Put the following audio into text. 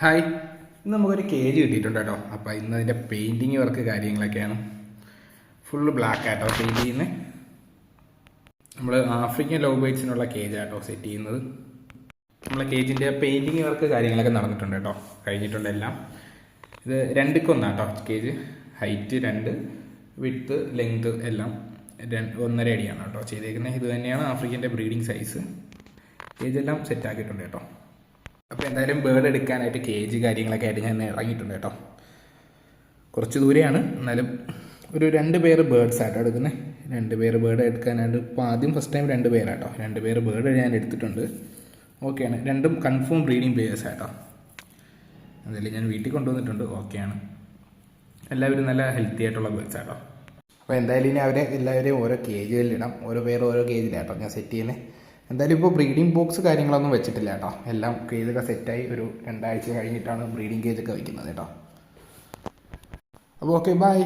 Hi, ഇന്ന് നമുക്കൊരു cage കിട്ടിയിട്ടുണ്ട് കേട്ടോ. അപ്പോൾ ഇന്ന് അതിൻ്റെ പെയിൻറ്റിങ് വർക്ക് കാര്യങ്ങളൊക്കെയാണ്. ഫുള്ള് ബ്ലാക്ക് ആട്ടോ പെയിൻറ്റ് ചെയ്യുന്നത്. നമ്മൾ ആഫ്രിക്കൻ ലവ് ബേർഡ്സിനുള്ള കേജ് ആട്ടോ സെറ്റ് ചെയ്യുന്നത്. നമ്മളെ കേജിൻ്റെ പെയിൻറ്റിങ് വർക്ക് കാര്യങ്ങളൊക്കെ നടന്നിട്ടുണ്ട് കേട്ടോ, കഴിഞ്ഞിട്ടുണ്ട് എല്ലാം. ഇത് 2:1 കേജ്. ഹൈറ്റ് 2, വിഡ്ത്ത് ലെങ്ത് എല്ലാം 1.5 അടിയാണ് കേട്ടോ ചെയ്തേക്കുന്നത്. ഇത് തന്നെയാണ് ആഫ്രിക്കൻ്റെ ബ്രീഡിങ് സൈസ്. കേജെല്ലാം സെറ്റാക്കിയിട്ടുണ്ട് കേട്ടോ. അപ്പോൾ എന്തായാലും ബേർഡ് എടുക്കാനായിട്ട് കേജ് കാര്യങ്ങളൊക്കെ ആയിട്ട് ഞാൻ ഇറങ്ങിയിട്ടുണ്ട് കേട്ടോ. കുറച്ച് ദൂരെയാണ്, എന്നാലും ഒരു 2 പേര് ബേർഡ്സ് ആട്ടോ എടുക്കുന്നത്. 2 പേര് ബേർഡ് എടുക്കാനായിട്ട് ഇപ്പോൾ ഫസ്റ്റ് ടൈം 2 പേരാട്ടോ. 2 പേര് ബേർഡ് ഞാൻ എടുത്തിട്ടുണ്ട്. ഓക്കെയാണ്. 2ഉം കൺഫേം ബ്രീഡിങ് പേഴ്സ് ആട്ടോ. എന്തായാലും ഞാൻ വീട്ടിൽ കൊണ്ടുവന്നിട്ടുണ്ട്. ഓക്കെയാണ്. എല്ലാവരും നല്ല ഹെൽത്തി ആയിട്ടുള്ള ബേർഡ്സ് ആട്ടോ. അപ്പോൾ എന്തായാലും ഇനി എല്ലാവരെയും ഓരോ കേജുകളിലിടാം. ഓരോ പേര് ഓരോ കേജിലാട്ടോ ഞാൻ സെറ്റ് ചെയ്യുന്നത്. എന്തായാലും ഇപ്പോൾ ബ്രീഡിംഗ് ബോക്സ് കാര്യങ്ങളൊന്നും വെച്ചിട്ടില്ല കേട്ടോ. എല്ലാം കേജൊക്കെ സെറ്റായി ഒരു 2 ആഴ്ച കഴിഞ്ഞിട്ടാണ് ബ്രീഡിംഗ് കേജൊക്കെ വയ്ക്കുന്നത് കേട്ടോ. അപ്പോൾ ഓക്കെ, ബൈ.